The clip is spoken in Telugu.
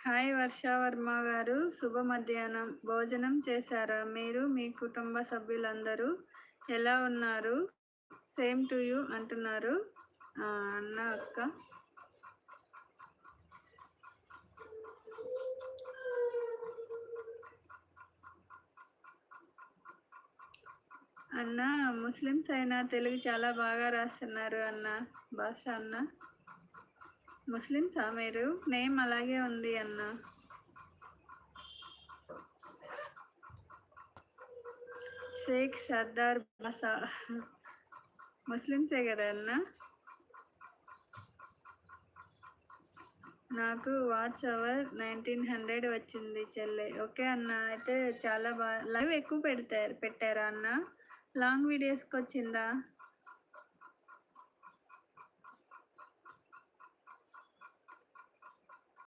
హాయ్ వర్ష వర్మ గారు, శుభ మధ్యాహ్నం. భోజనం చేశారా? మీరు మీ కుటుంబ సభ్యులందరూ ఎలా ఉన్నారు? సేమ్ టు యూ అంటున్నారు అన్న అక్క. అన్న ముస్లిమ్స్ అయినా తెలుగు చాలా బాగా రాస్తున్నారు అన్న. భాష అన్న ముస్లిమ్సా మీరు? నేమ్ అలాగే ఉంది అన్న. షేక్ సర్దార్ బాసా ముస్లిమ్సే కదా అన్న? నాకు వాచ్ అవర్ 1900 వచ్చింది చెల్లె. ఓకే అన్న, అయితే చాలా బాగా లైవ్ ఎక్కువ పెట్టారా అన్న? లాంగ్ వీడియోస్కి వచ్చిందా?